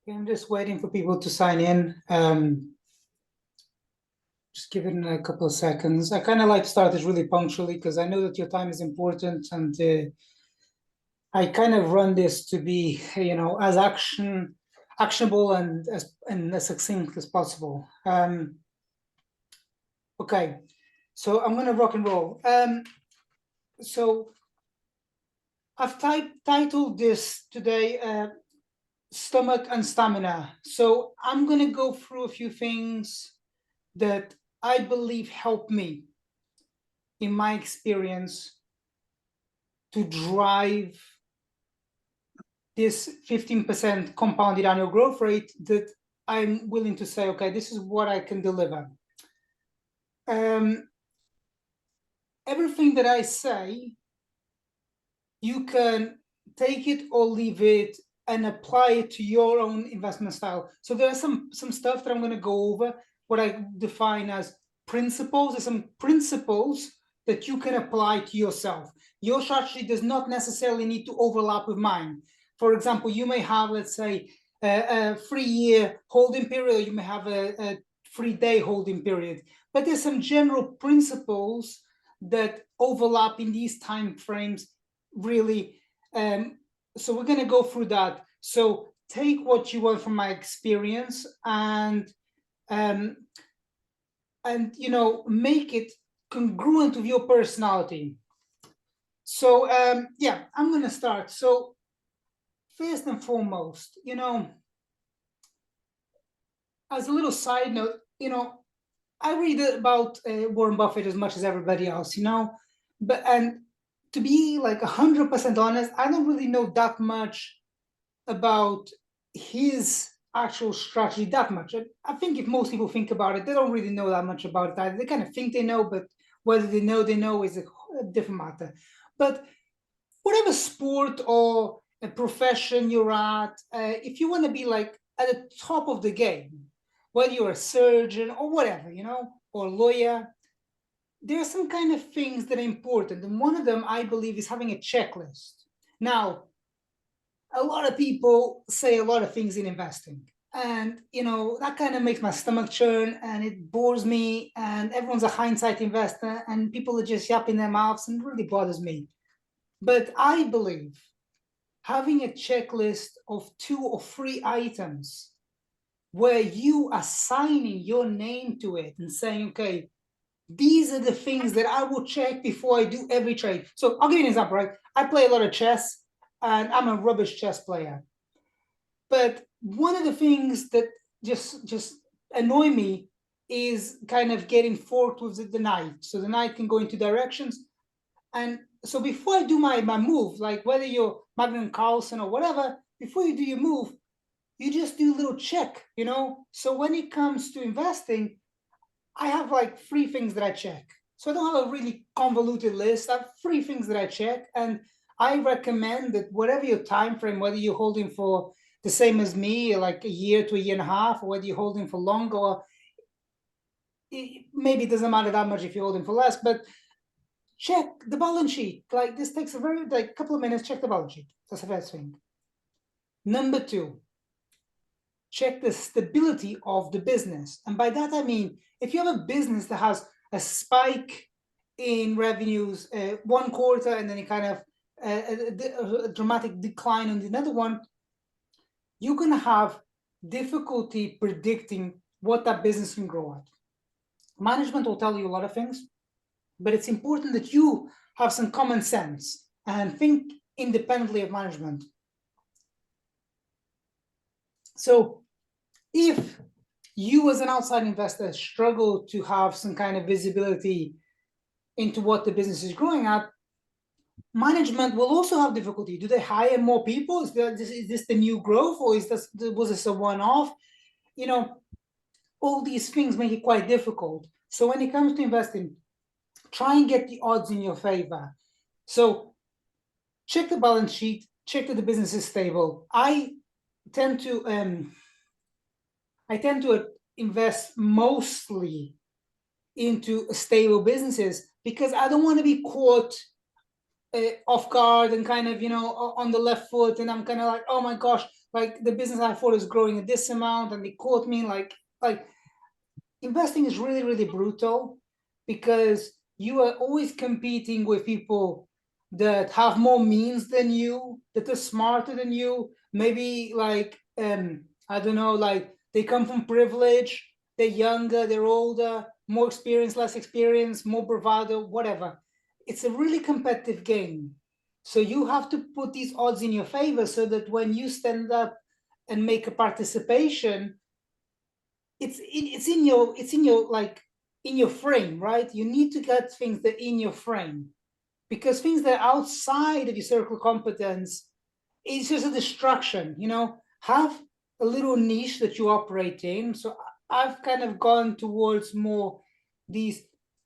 I'm just waiting for people to sign in. Just give it a couple of seconds. I kind of like to start this really punctually because I know that your time is important, and I kind of run this to be, as actionable and as succinct as possible. Okay, so I'm gonna rock and roll. So I've titled this today stomach and stamina. So I'm going to go through a few things that I believe help me in my experience to drive this 15% compounded annual growth rate that I'm willing to say, okay, this is what I can deliver. Everything that I say, you can take it or leave it and apply it to your own investment style. So there are some stuff that I'm going to go over, what I define as principles. There's some principles that you can apply to yourself. Your strategy does not necessarily need to overlap with mine. For example, you may have, let's say, a 3-year holding period, you may have a 3-day holding period, but there's some general principles that overlap in these time frames really. So we're going to go through that. So take what you want from my experience and make it congruent with your personality. So yeah, I'm going to start. So first and foremost, as a little side note, I read about Warren Buffett as much as everybody else, and to be like 100% honest, I don't really know that much about his actual strategy that much. I think if most people think about it, they don't really know that much about it either. They kind of think they know, but whether they know is a different matter. But whatever sport or a profession you're at, if you want to be like at the top of the game, whether you're a surgeon or whatever, or a lawyer, there are some kind of things that are important. And one of them, I believe, is having a checklist. Now, a lot of people say a lot of things in investing. And, that kind of makes my stomach churn and it bores me. And everyone's a hindsight investor and people are just yapping their mouths and it really bothers me. But I believe having a checklist of 2 or 3 items where you are signing your name to it and saying, okay, these are the things that I will check before I do every trade. So I'll give you an example, right? I play a lot of chess and I'm a rubbish chess player. But one of the things that just annoy me is kind of getting forked with the knight. So the knight can go into directions. And so before I do my move, like whether you're Magnus Carlsen or whatever, before you do your move, you just do a little check, So when it comes to investing, I have like 3 things that I check. So I don't have a really convoluted list. I have 3 things that I check. And I recommend that whatever your time frame, whether you're holding for the same as me, like a year to a year and a half, or whether you're holding for longer, maybe it doesn't matter that much if you're holding for less, but check the balance sheet. Like this takes a couple of minutes, check the balance sheet. That's the first thing. Number 2, check the stability of the business. And by that, I mean, if you have a business that has a spike in revenues 1 quarter and then it kind of a dramatic decline on the other one, you're going to have difficulty predicting what that business can grow at. Management will tell you a lot of things, but it's important that you have some common sense and think independently of management. So if you as an outside investor struggle to have some kind of visibility into what the business is growing at, management will also have difficulty. Do they hire more people? Is this the new growth, or was this a one-off? All these things make it quite difficult. So when it comes to investing, try and get the odds in your favor. So check the balance sheet, check that the business is stable. I tend to invest mostly into stable businesses because I don't want to be caught off guard and kind of, on the left foot. And I'm kind of like, oh my gosh, like the business I thought is growing at this amount, and they quote me like investing is really, really brutal because you are always competing with people that have more means than you, that are smarter than you, maybe like I don't know, like they come from privilege, they're younger, they're older, more experienced, less experienced, more bravado, whatever. It's a really competitive game. So you have to put these odds in your favor so that when you stand up and make a participation, it's in your like in your frame, right? You need to get things that are in your frame, because things that are outside of your circle of competence, it's just a distraction. Have a little niche that you operate in. So I've kind of gone towards more these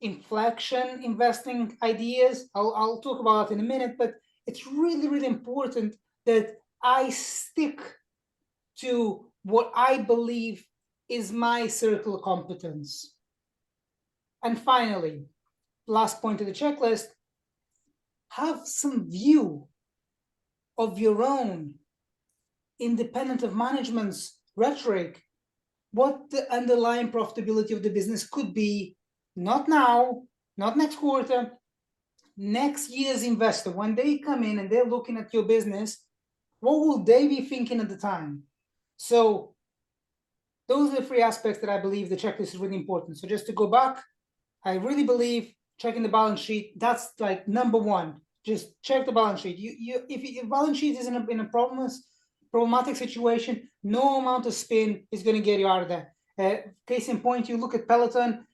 inflection investing ideas. I'll talk about that in a minute, but it's really, really important that I stick to what I believe is my circle of competence. And finally, last point of the checklist, have some view of your own, independent of management's rhetoric, what the underlying profitability of the business could be, not now, not next quarter, next year's investor. When they come in and they're looking at your business, what will they be thinking at the time? So those are the three aspects that I believe the checklist is really important. So just to go back, I really believe checking the balance sheet, that's like number one. Just check the balance sheet. If your balance sheet is in a problematic situation, no amount of spin is going to get you out of there. Case in point, you look at Peloton.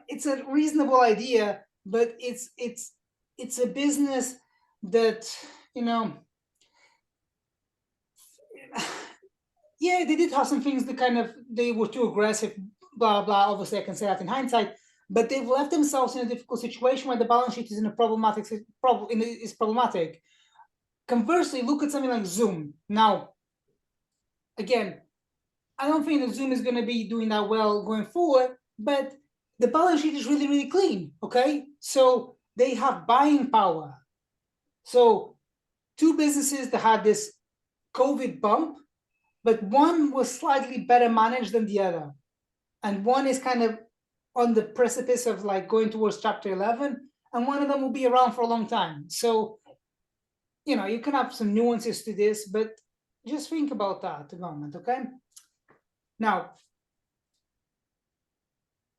It's a reasonable idea, but it's a business that, yeah, they did have some things that kind of, they were too aggressive, blah, blah. Obviously, I can say that in hindsight, but they've left themselves in a difficult situation where the balance sheet is in a problematic, is problematic. Conversely, look at something like Zoom. Now, again, I don't think that Zoom is going to be doing that well going forward, but the balance sheet is really, really clean, okay? So they have buying power. So two businesses that had this COVID bump, but one was slightly better managed than the other. And one is kind of on the precipice of like going towards chapter 11, and one of them will be around for a long time. So, you can have some nuances to this, but just think about that at the moment, okay? Now,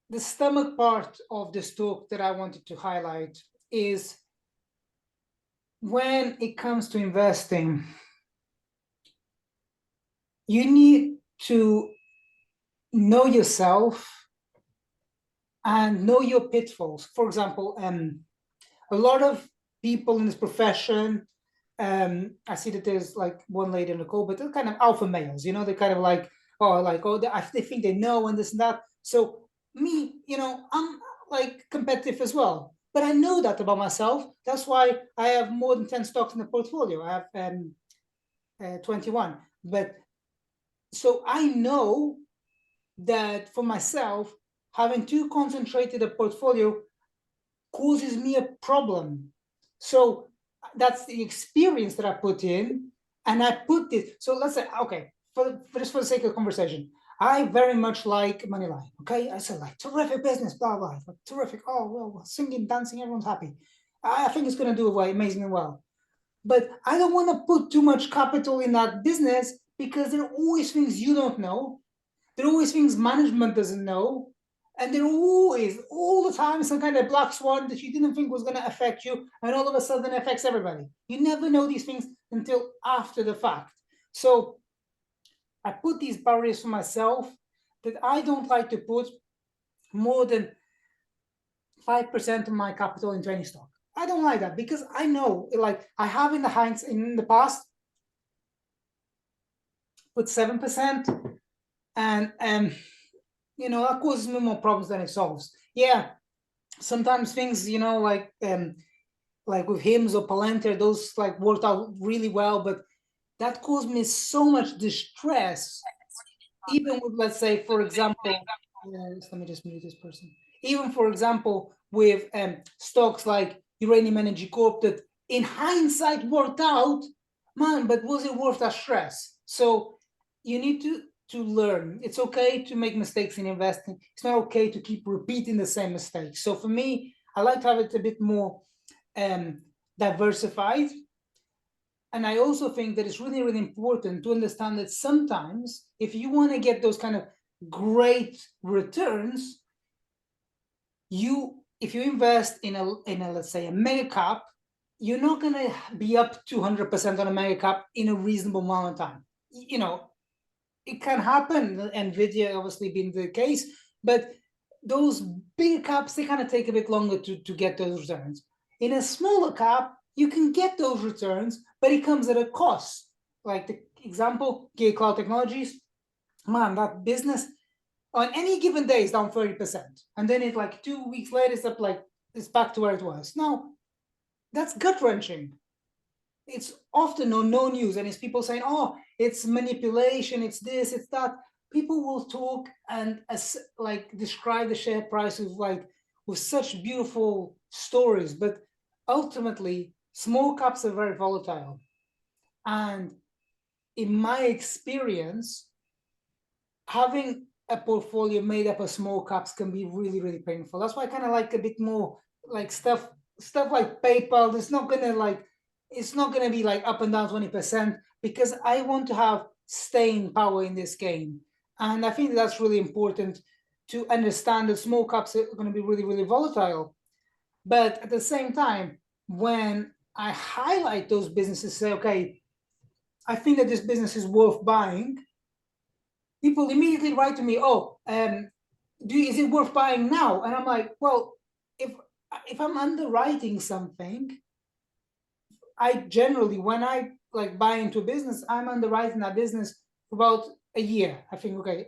the stomach part of this talk that I wanted to highlight is when it comes to investing, you need to know yourself and know your pitfalls. For example, a lot of people in this profession, I see that there's like one lady in the call, but they're kind of alpha males, they're kind of like, they think they know and this and that. So me, I'm like competitive as well, but I know that about myself. That's why I have more than 10 stocks in the portfolio. I have 21, but so I know that for myself, having too concentrated a portfolio causes me a problem. So that's the experience that I put in, and I put this. So let's say, okay, just for the sake of conversation, I very much like Moneyline. Okay, I said like terrific business, blah blah, terrific. Oh well, singing, dancing, everyone's happy. I think it's going to do amazingly well. But I don't want to put too much capital in that business because there are always things you don't know. There are always things management doesn't know. And there are always, all the time, some kind of black swan that you didn't think was going to affect you, and all of a sudden affects everybody. You never know these things until after the fact. So I put these barriers for myself that I don't like to put more than 5% of my capital into any stock. I don't like that because I know, like I have in the past, put 7%, and that causes me more problems than it solves. Yeah, sometimes things, like with hymns or Palantir, those like worked out really well, but that caused me so much distress. Even with, let's say, for example, let me just mute this person. Even for example, with stocks like Uranium Energy Corp that in hindsight worked out, man, but was it worth that stress? So you need to learn. It's okay to make mistakes in investing. It's not okay to keep repeating the same mistakes. So for me, I like to have it a bit more diversified. And I also think that it's really, really important to understand that sometimes if you want to get those kind of great returns, if you invest in a let's say a mega cap, you're not going to be up 200% on a mega cap in a reasonable amount of time. It can happen, Nvidia obviously being the case, but those big caps, they kind of take a bit longer to get those returns. In a smaller cap, you can get those returns, but it comes at a cost. Like the example, GA Cloud Technologies, man, that business on any given day is down 30%. And then it like 2 weeks later, it's back to where it was. Now, that's gut wrenching. It's often on no news, and it's people saying, oh, it's manipulation, it's this, it's that. People will talk and describe the share price with such beautiful stories, but ultimately small caps are very volatile. And in my experience, having a portfolio made up of small caps can be really, really painful. That's why I kind of like a bit more like stuff like PayPal. It's not gonna be like up and down 20%, because I want to have staying power in this game. And I think that's really important to understand that small caps are going to be really, really volatile. But at the same time, when I highlight those businesses, say, okay, I think that this business is worth buying, people immediately write to me, oh, is it worth buying now? And I'm like, well, if I'm underwriting something, I generally, when I like buy into a business, I'm underwriting that business for about a year. I think, okay,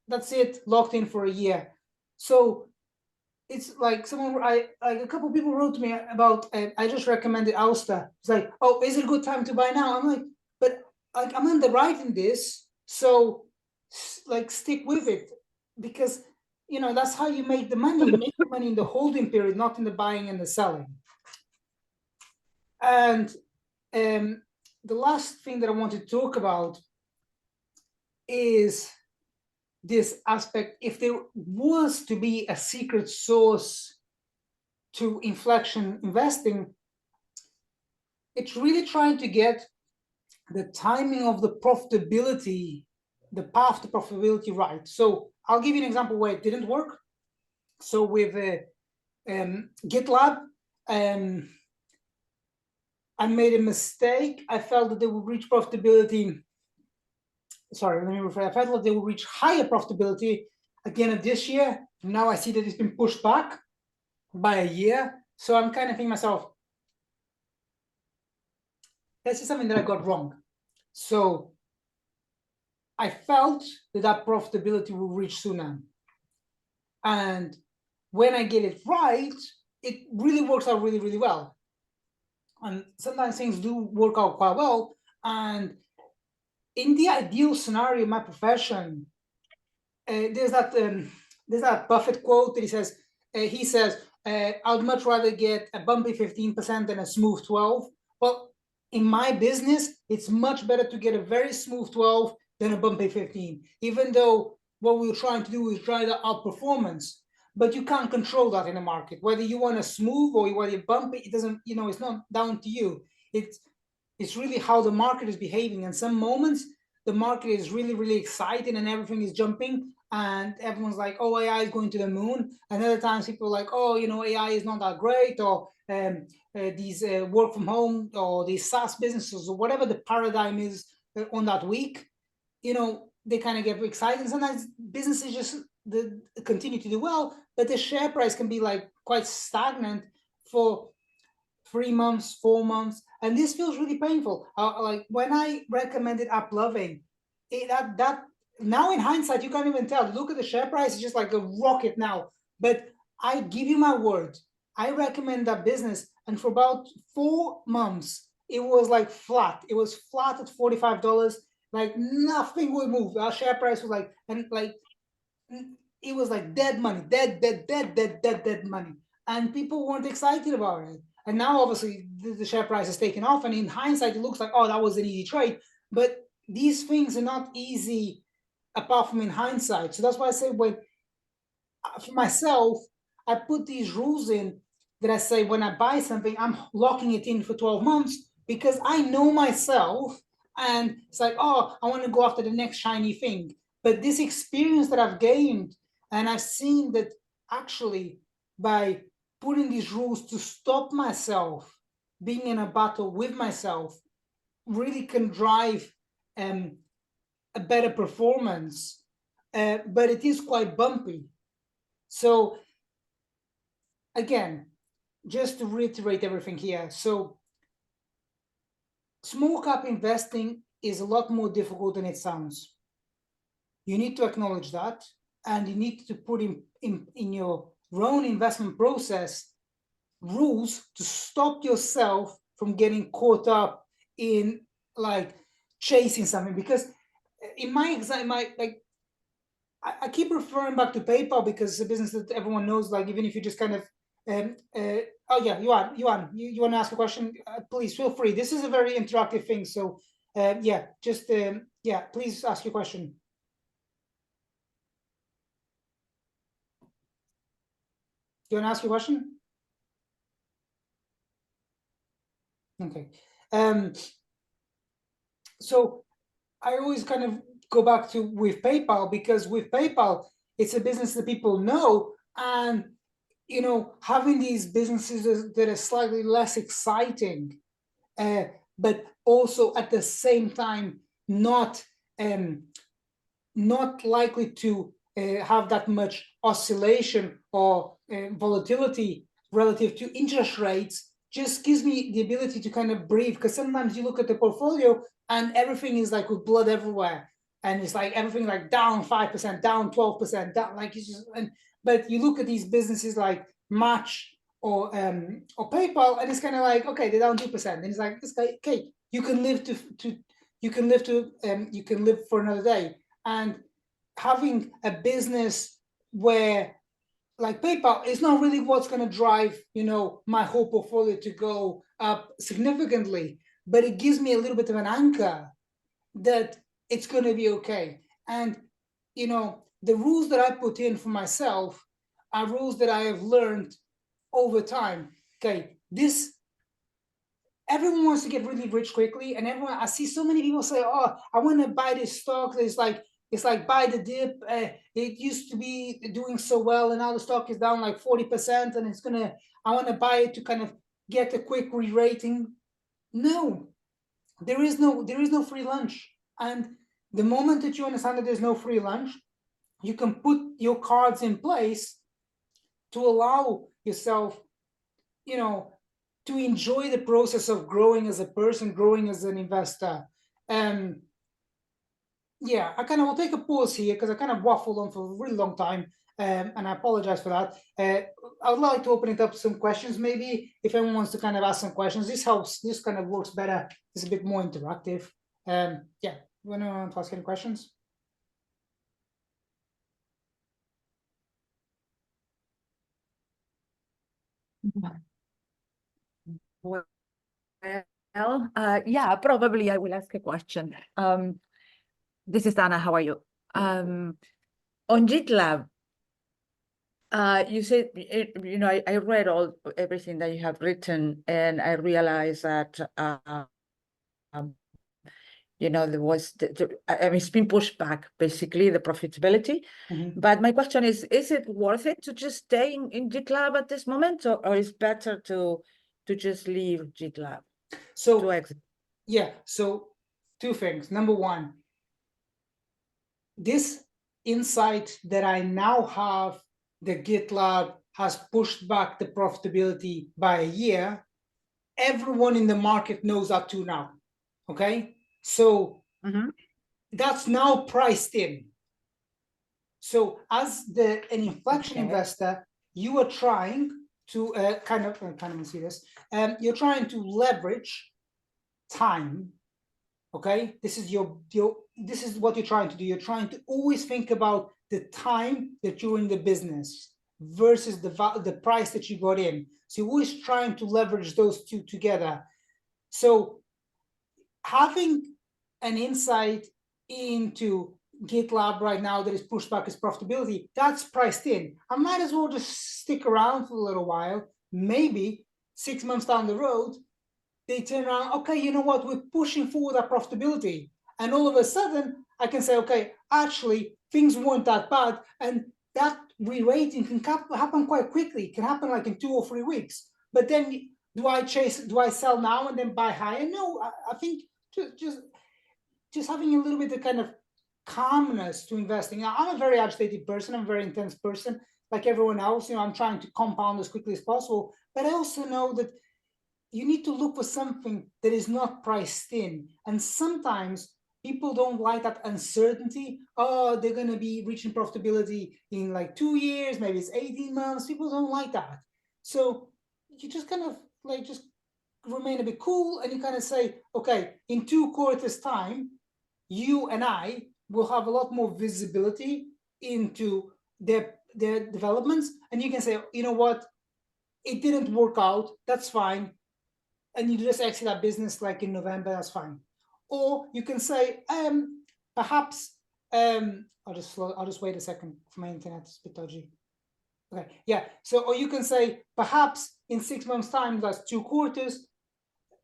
that's it, locked in for a year. So it's like a couple of people wrote to me about, I just recommended Alsta. It's like, oh, is it a good time to buy now? I'm like, but like I'm underwriting this, so like stick with it, because that's how you make the money. You make the money in the holding period, not in the buying and the selling. And the last thing that I want to talk about is this aspect. If there was to be a secret sauce to inflection investing, it's really trying to get the timing of the profitability, the path to profitability right. So I'll give you an example where it didn't work. So with GitLab, I made a mistake. I felt that they would reach profitability. Sorry, let me rephrase. I felt that they would reach higher profitability again of this year. Now I see that it's been pushed back by a year. So I'm kind of thinking myself, this is something that I got wrong. So I felt that profitability will reach sooner. And when I get it right, it really works out really, really well. And sometimes things do work out quite well. And in the ideal scenario in my profession, there's that Buffett quote that he says, I'd much rather get a bumpy 15% than a smooth 12. Well, in my business, it's much better to get a very smooth 12 than a bumpy 15, even though what we're trying to do is try to outperformance. But you can't control that in the market. Whether you want a smooth or you want a bumpy, it doesn't, it's not down to you. It's really how the market is behaving. And some moments, the market is really, really exciting and everything is jumping and everyone's like, oh, AI is going to the moon. And other times people are like, oh, AI is not that great, or these work from home or these SaaS businesses or whatever the paradigm is on that week, they kind of get excited. And sometimes businesses just continue to do well, but the share price can be like quite stagnant for 3 months, 4 months, and this feels really painful. Like when I recommended AppLovin, that now in hindsight you can't even tell. Look at the share price; it's just like a rocket now. But I give you my word, I recommend that business, and for about 4 months it was like flat. It was flat at $45. Like nothing would move. Our share price was like, and like it was like dead money, dead money, and people weren't excited about it. And now obviously the share price is taken off, and in hindsight it looks like, oh, that was an easy trade, but these things are not easy apart from in hindsight. So that's why I say, when for myself, I put these rules in that I say when I buy something, I'm locking it in for 12 months because I know myself, and it's like, oh, I want to go after the next shiny thing. But this experience that I've gained, and I've seen that actually by putting these rules to stop myself being in a battle with myself really can drive a better performance. But it is quite bumpy. So again, just to reiterate everything here, so small cap investing is a lot more difficult than it sounds. You need to acknowledge that, and you need to put in your own investment process rules to stop yourself from getting caught up in like chasing something. Because in my exam, I keep referring back to PayPal because it's a business that everyone knows. Like, even if you just kind of, oh yeah, Yuan, you want to ask a question? Please feel free. This is a very interactive thing. So yeah, just yeah, please ask your question. Do you want to ask your question? Okay. So I always kind of go back to with PayPal, because with PayPal, it's a business that people know, and you know, having these businesses that are slightly less exciting, but also at the same time not not likely to have that much oscillation or volatility relative to interest rates, just gives me the ability to kind of breathe. Because sometimes you look at the portfolio and everything is like with blood everywhere, and it's like everything like down 5%, down 12%, down, like it's just. And but you look at these businesses like Match or PayPal, and it's kind of like, okay, they're down 2%, and it's like, this guy, okay, you can live to you can live to you can live for another day. And having a business where like PayPal is not really what's going to drive, you know, my whole portfolio to go up significantly, but it gives me a little bit of an anchor that it's going to be okay. And you know, the rules that I put in for myself are rules that I have learned over time. Okay, this, everyone wants to get really rich quickly, and everyone, I see so many people say, oh, I want to buy this stock. It's like buy the dip. It used to be doing so well, and now the stock is down like 40%, and I want to buy it to kind of get a quick re-rating. No, there is no free lunch. And the moment that you understand that there's no free lunch, you can put your cards in place to allow yourself, you know, to enjoy the process of growing as a person, growing as an investor. Yeah, I kind of will take a pause here because I kind of waffled on for a really long time, and I apologize for that. I would like to open it up to some questions, maybe if anyone wants to kind of ask some questions. This helps. This kind of works better. It's a bit more interactive. Yeah, want to ask any questions? Well, yeah, probably I will ask a question. This is Anna. How are you? On GitLab, you said, you know, I read everything that you have written, and I realized that, you know, there was, I mean, it's been pushed back, basically, the profitability. But my question is it worth it to just stay in GitLab at this moment, or is better to just leave GitLab? So to exit? Yeah, so two things. Number one, this insight that I now have, the GitLab has pushed back the profitability by a year. Everyone in the market knows that too now. Okay, so that's now priced in. So as an inflection investor, you are trying to kind of see this. You're trying to leverage time. Okay, this is this is what you're trying to do. You're trying to always think about the time that you're in the business versus the price that you got in. So you're always trying to leverage those two together. So having an insight into GitLab right now that is pushed back its profitability, that's priced in. I might as well just stick around for a little while. Maybe 6 months down the road, they turn around, okay, you know what, we're pushing forward our profitability. And all of a sudden, I can say, okay, actually, things weren't that bad. And that re-rating can happen quite quickly. It can happen like in 2 or 3 weeks. But then do I sell now and then buy higher? No, I think just having a little bit of kind of calmness to investing. Now, I'm a very agitated person. I'm a very intense person, like everyone else. I'm trying to compound as quickly as possible. But I also know that you need to look for something that is not priced in. And sometimes people don't like that uncertainty. Oh, they're going to be reaching profitability in like 2 years, maybe it's 18 months. People don't like that. So you just kind of like just remain a bit cool, and you kind of say, okay, in 2 quarters time, you and I will have a lot more visibility into their developments. And you can say, you know what, it didn't work out, that's fine. And you just exit that business like in November, that's fine. Or you can say, perhaps, I'll just wait a second for my internet, it's a bit dodgy. Okay, yeah. So, or you can say, perhaps in 6 months' time, that's 2 quarters,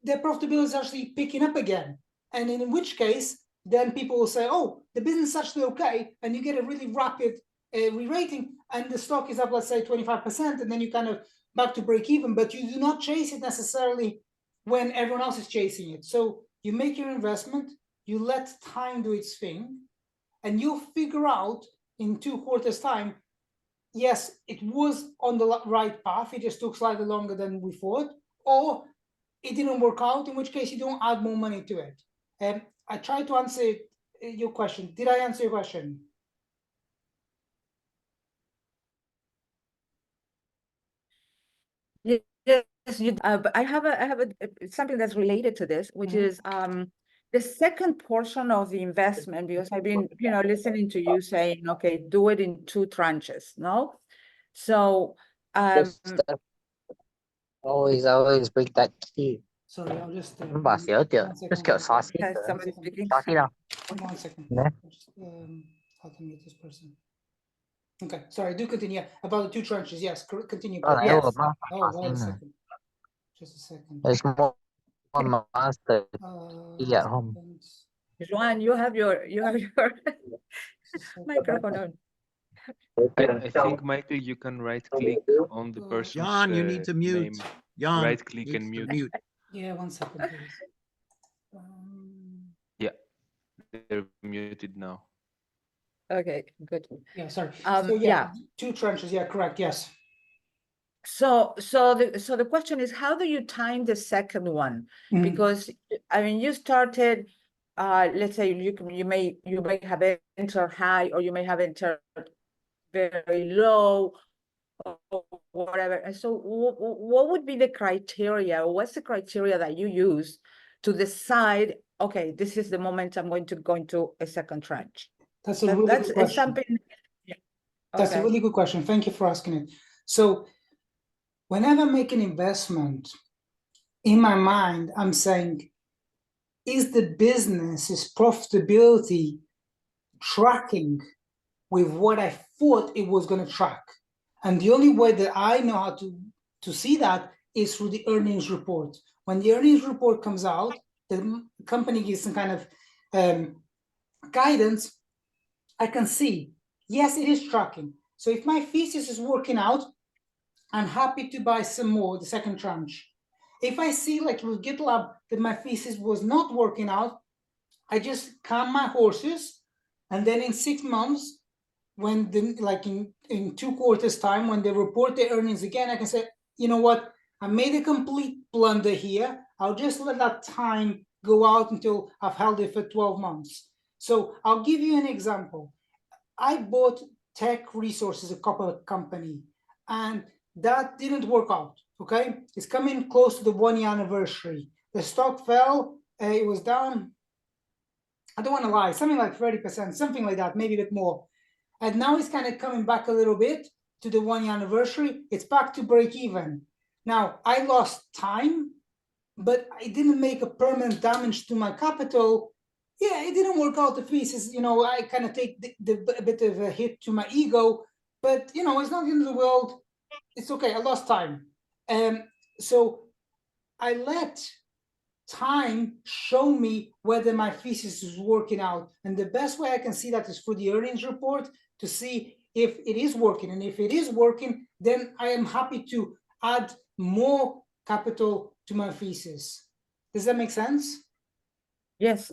their profitability is actually picking up again. And in which case, then people will say, oh, the business is actually okay. And you get a really rapid re-rating, and the stock is up, let's say 25%, and then you kind of back to break even, but you do not chase it necessarily when everyone else is chasing it. So you make your investment, you let time do its thing, and you'll figure out in 2 quarters time, yes, it was on the right path, it just took slightly longer than we thought, or it didn't work out, in which case you don't add more money to it. And I tried to answer your question. Did I answer your question? Yes, but I have something that's related to this, which is the second portion of the investment, because I've been, listening to you saying, okay, do it in 2 tranches, no? So, always bring that key. Sorry, I'll just. Bà sửa chưa? Just kiểu xóa xí. has somebody speaking? Xóa xí nào? 1 second. Yeah. Just, how to mute this person. Okay, sorry, do continue. About the 2 tranches, yes, continue. Đó là Yes. Evo mà Oh, xóa wait a xí nè. second. Just a second. There's more master at home. Joanne, you have your microphone on. I think, Michael, you can right-click on the person's Jan, you need to mute. name. Jan, Right-click needs and to mute. Yeah, 1 second, please. Yeah, they're muted now. Okay, good. Yeah, sorry. So, So yeah. 2 tranches, yeah, correct, yes. So the question is, how do you time the second one? Because I mean, you started, let's say you may have entered high, or you may have entered very low, or whatever. And so, what would be the criteria? What's the criteria that you use to decide? Okay, this is the moment I'm going to go into a second tranche. That's a really good question. Something. Yeah. That's a really good question. Thank you for asking it. So whenever I make an investment, in my mind, I'm saying, is the business's profitability tracking with what I thought it was going to track? And the only way that I know how to see that is through the earnings report. When the earnings report comes out, the company gives some kind of guidance, I can see, yes, it is tracking. So if my thesis is working out, I'm happy to buy some more, the second tranche. If I see, like with GitLab, that my thesis was not working out, I just calm my horses, and then in 6 months, when in 2 quarters time, when they report their earnings again, I can say, you know what, I made a complete blunder here. I'll just let that time go out until I've held it for 12 months. So I'll give you an example. I bought Tech Resources, a copper company, and that didn't work out, okay? It's coming close to the 1-year anniversary. The stock fell, it was down, I don't want to lie, something like 30%, something like that, maybe a bit more. And now it's kind of coming back a little bit to the 1-year anniversary. It's back to break even. Now, I lost time, but it didn't make a permanent damage to my capital yeah, it didn't work out. The thesis, I kind of take a bit of a hit to my ego, but it's not the end of the world. It's okay. I lost time. So I let time show me whether my thesis is working out. And the best way I can see that is through the earnings report to see if it is working. And if it is working, then I am happy to add more capital to my thesis. Does that make sense? Yes.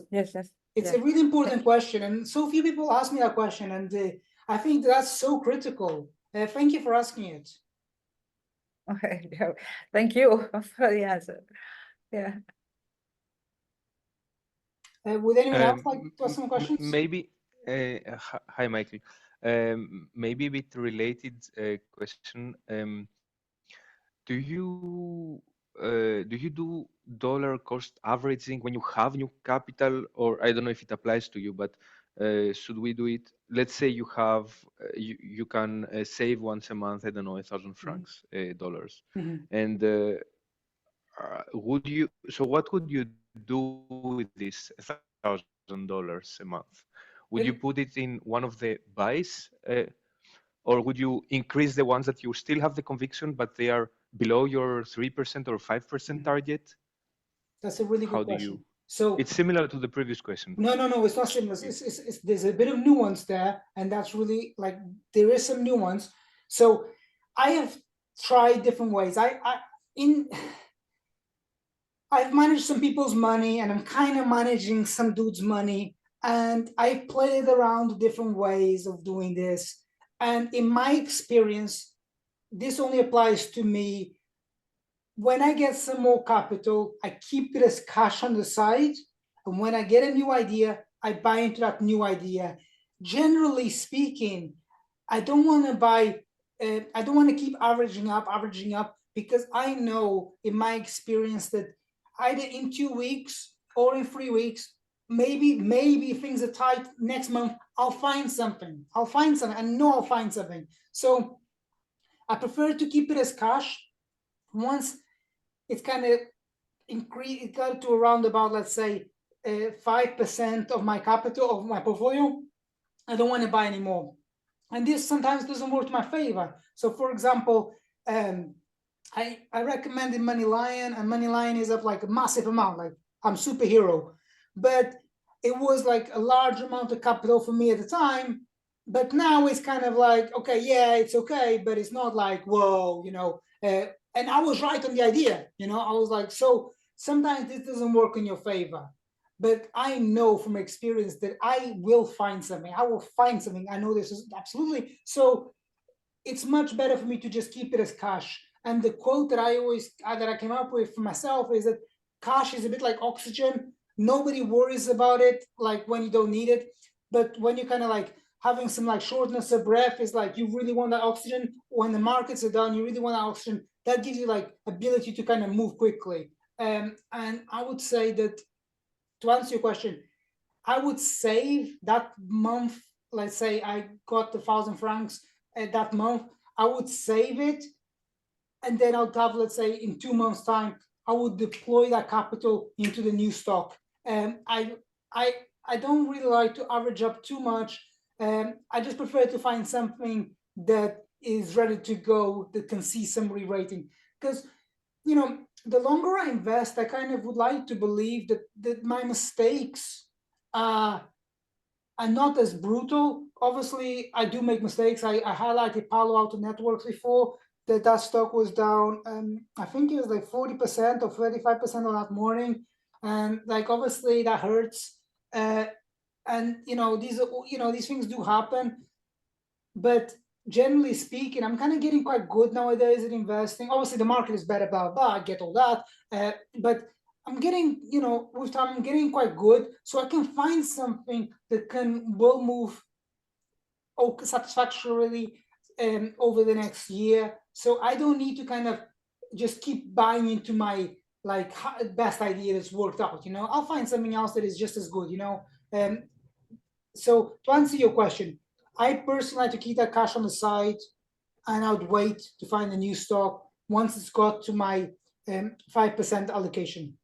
It's a really important question. And so few people ask me that question. And I think that's so critical. Thank you for asking it. Okay. Thank you for the answer. Yeah. Would anyone else like to ask some questions? Maybe, hi, Michael. Maybe a bit related question. Do you do dollar cost averaging when you have new capital, or I don't know if it applies to you, but should we do it? Let's say you have you can save once a month, I don't know, 1,000 francs, dollars, and what would you do with this $1,000 a month? Would you put it in one of the buys, or would you increase the ones that you still have the conviction, but they are below your 3% or 5% target? That's a really good question. So it's similar to the previous question. No, it's not similar. There's a bit of nuance there, and that's really like there is some nuance. So I have tried different ways. I've managed some people's money, and I'm kind of managing some dude's money, and I've played around different ways of doing this. And in my experience, this only applies to me. When I get some more capital, I keep it as cash on the side. And when I get a new idea, I buy into that new idea. Generally speaking, I don't want to buy, I don't want to keep averaging up, because I know in my experience that either in 2 weeks or in 3 weeks, maybe things are tight next month, I'll find something. I know I'll find something. So I prefer to keep it as cash. Once it's kind of increased, it got to around about, let's say, 5% of my capital, of my portfolio, I don't want to buy anymore. And this sometimes doesn't work to my favor. So for example, I recommended Money Lion, and Money Lion is up like a massive amount, like I'm superhero. But it was like a large amount of capital for me at the time. But now it's kind of like, okay, yeah, it's okay, but it's not like, whoa, and I was right on the idea, I was like, so sometimes this doesn't work in your favor. But I know from experience that I will find something. I will find something. I know this is absolutely. So it's much better for me to just keep it as cash. And the quote that I came up with for myself is that cash is a bit like oxygen. Nobody worries about it like when you don't need it. But when you kind of like having some like shortness of breath, is like you really want that oxygen. When the markets are down, you really want that oxygen. That gives you like ability to kind of move quickly. And I would say that, to answer your question, I would save that month. Let's say I got the 1,000 francs that month. I would save it, and then I'll have, let's say, in 2 months' time, I would deploy that capital into the new stock. I don't really like to average up too much. I just prefer to find something that is ready to go, that can see some re-rating. Because, the longer I invest, I kind of would like to believe that my mistakes are not as brutal. Obviously, I do make mistakes. I highlighted Palo Alto Networks before, that stock was down. I think it was like 40% or 35% on that morning. And like, obviously that hurts. And these things do happen. But generally speaking, I'm kind of getting quite good nowadays at investing. Obviously, the market is better, blah, blah, I get all that. But I'm getting, with time, I'm getting quite good. So I can find something that will move satisfactorily over the next year. So I don't need to kind of just keep buying into my like best idea that's worked out. I'll find something else that is just as good. So to answer your question, I personally like to keep that cash on the side, and I would wait to find a new stock once it's got to my 5% allocation.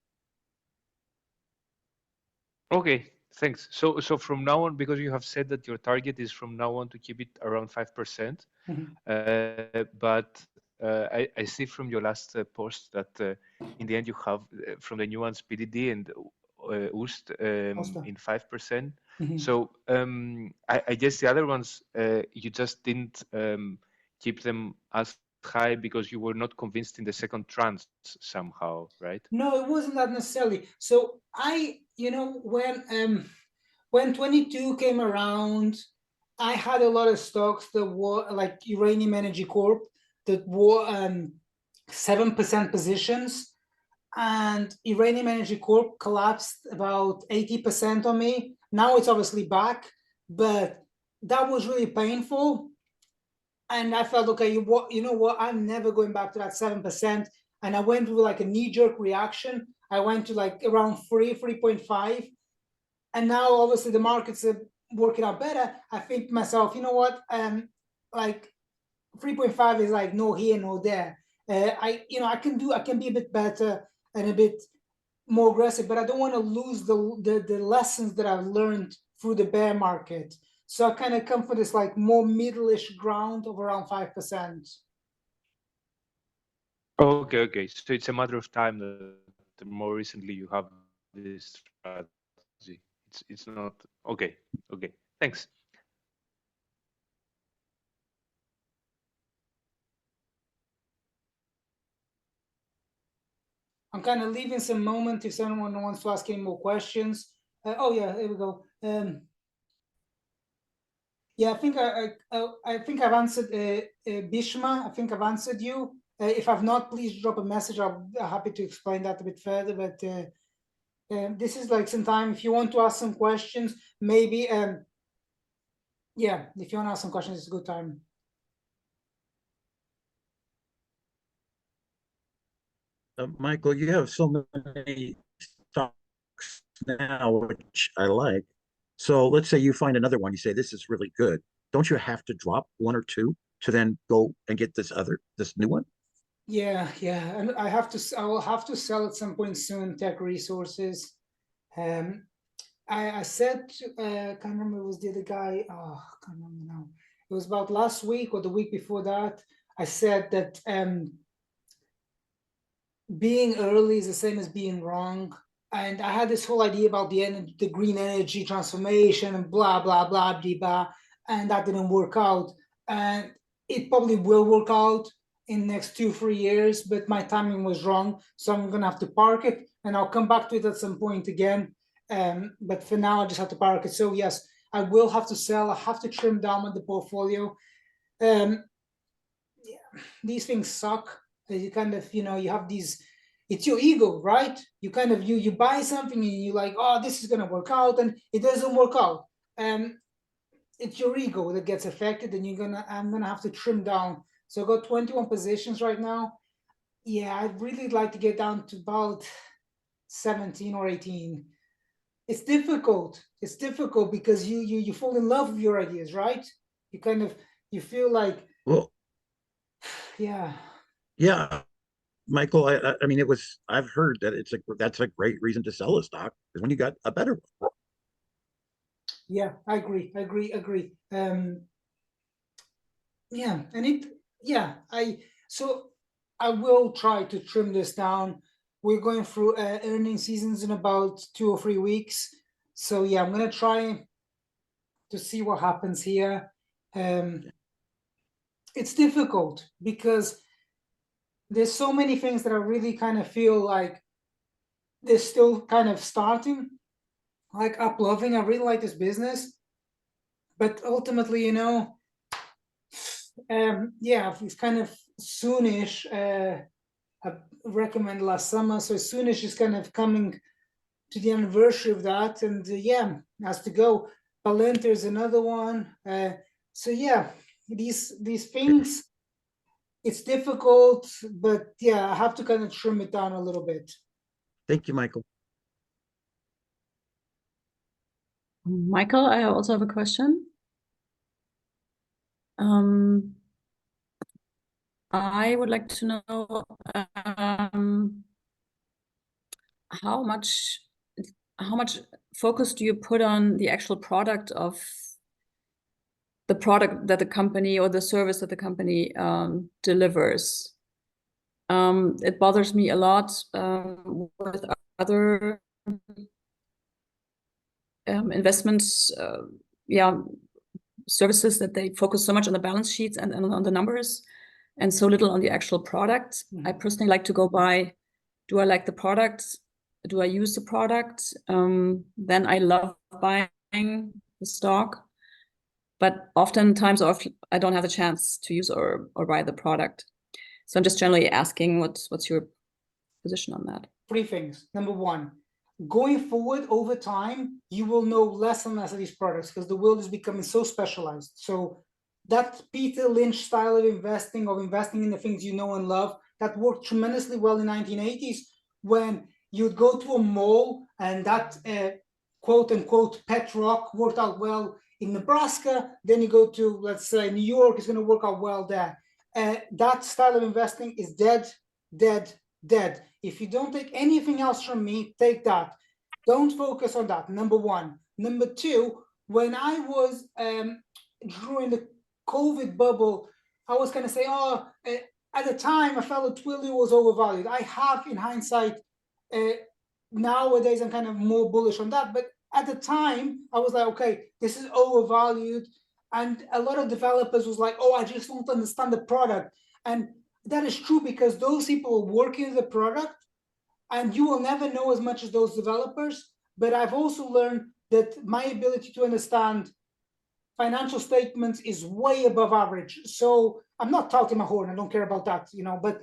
Okay, Thanks. So from now on, because you have said that your target is from now on to keep it around 5%, but I see from your last post that in the end you have from the new ones PDD and UST in 5%. So I guess the other ones you just didn't keep them as high because you were not convinced in the second tranche somehow, right? No, it wasn't that necessarily. So when 22 came around, I had a lot of stocks that were like Uranium Energy Corp that were 7% positions, and Uranium Energy Corp collapsed about 80% on me. Now it's obviously back, but that was really painful. And I felt, okay, you know what? I'm never going back to that 7%. And I went with like a knee-jerk reaction. I went to like around 3.5. And now obviously the markets are working out better. I think to myself, you know what? Like 3.5 is like no here, no there. I can be a bit better and a bit more aggressive, but I don't want to lose the lessons that I've learned through the bear market. So I kind of come for this like more middle-ish ground of around 5%. Okay. So it's a matter of time that more recently you have this strategy. It's not okay. Thanks. I'm kind of leaving some moment if someone wants to ask any more questions. Oh yeah, here we go. Yeah, I think I've answered Bishma. I think I've answered you. If I've not, please drop a message. I'm happy to explain that a bit further. But this is like some time. If you want to ask some questions, maybe yeah, if you want to ask some questions, it's a good time. Michael, you have so many stocks now, which I like. So let's say you find another one, you say this is really good. Don't you have to drop one or two to then go and get this new one? Yeah, and I will have to sell at some point soon. Tech Resources. I said, can't remember, it was the other guy. Oh, can't remember now. It was about last week or the week before that. I said that being early is the same as being wrong. And I had this whole idea about the green energy transformation and blah, blah, blah, blah, blah, and that didn't work out. And it probably will work out in the next 2-3 years, but my timing was wrong. So I'm gonna have to park it and I'll come back to it at some point again. But for now, I just have to park it. So yes, I will have to sell. I have to trim down on the portfolio. Yeah, these things suck. You kind of, you have these, it's your ego, right? You kind of, you buy something and you're like, oh, this is gonna work out, and it doesn't work out. It's your ego that gets affected, and I'm gonna have to trim down. So I got 21 positions right now. Yeah, I'd really like to get down to about 17 or 18. It's difficult. It's difficult because you fall in love with your ideas, right? You feel like, Well, yeah. Michael, I mean, I've heard that that's a great reason to sell a stock is when you got a better one. Yeah, I agree. Yeah, so I will try to trim this down. We're going through earning seasons in about 2 or 3 weeks. So yeah, I'm gonna try to see what happens here. It's difficult because there's so many things that I really kind of feel like they're still kind of starting, like Uploving. I really like this business, but ultimately, yeah, it's kind of soonish. I recommend last summer, so soonish is kind of coming to the anniversary of that, and yeah, has to go. Palenter is another one. So yeah, these things, it's difficult, but yeah, I have to kind of trim it down a little bit. Thank you, Michael. Michael, I also have a question. I would like to know how much focus do you put on the actual product of the product that the company or the service that the company delivers? It bothers me a lot with other investments, services, that they focus so much on the balance sheets and on the numbers and so little on the actual product. I personally like to go by, do I like the product? Do I use the product? Then I love buying the stock. But oftentimes I don't have the chance to use or buy the product. So I'm just generally asking what's your position on that? 3 things. Number 1, going forward over time, you will know less and less of these products because the world is becoming so specialized. So that Peter Lynch style of investing in the things you know and love, that worked tremendously well in the 1980s when you'd go to a mall and that quote unquote pet rock worked out well in Nebraska. Then you go to, let's say, New York, it's going to work out well there. That style of investing is dead, dead, dead. If you don't take anything else from me, take that. Don't focus on that, number 1. Number 2, when I was during the COVID bubble, I was going to say, at the time, I felt that Twilio was overvalued. I have, in hindsight, nowadays, I'm kind of more bullish on that. But at the time, I was like, okay, this is overvalued. And a lot of developers was like, I just don't understand the product. And that is true because those people are working with the product and you will never know as much as those developers. But I've also learned that my ability to understand financial statements is way above average. So I'm not touting my horn, I don't care about that, but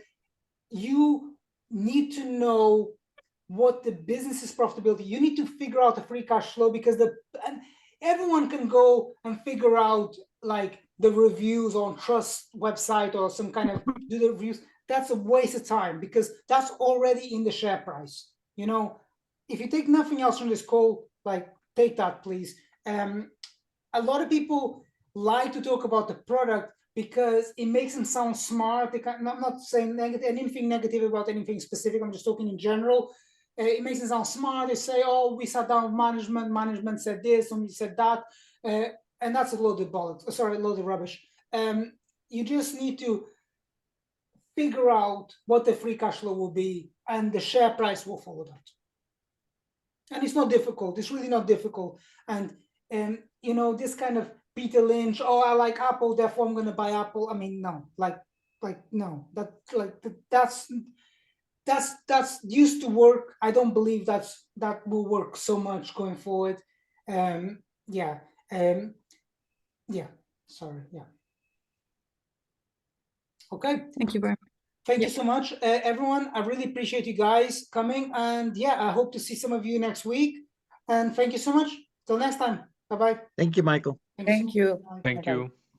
you need to know what the business's profitability, you need to figure out the free cash flow because everyone can go and figure out like the reviews on Trust website or some kind of do the reviews. That's a waste of time because that's already in the share price. If you take nothing else from this call, like take that, please. A lot of people like to talk about the product because it makes them sound smart. I'm not saying anything negative about anything specific. I'm just talking in general. It makes them sound smart. They say, we sat down with management said this, and we said that. And that's a load of bollocks. Sorry, a load of rubbish. You just need to figure out what the free cash flow will be, and the share price will follow that. And it's not difficult. It's really not difficult. And this kind of Peter Lynch, I like Apple, therefore I'm going to buy Apple. I mean, no, no, that's used to work. I don't believe that will work so much going forward. Sorry. Okay. Thank you very much. Thank you so much, everyone. I really appreciate you guys coming. And I hope to see some of you next week. And thank you so much. Till next time. Bye-bye. Thank you, Michael. Thank you. Thank you.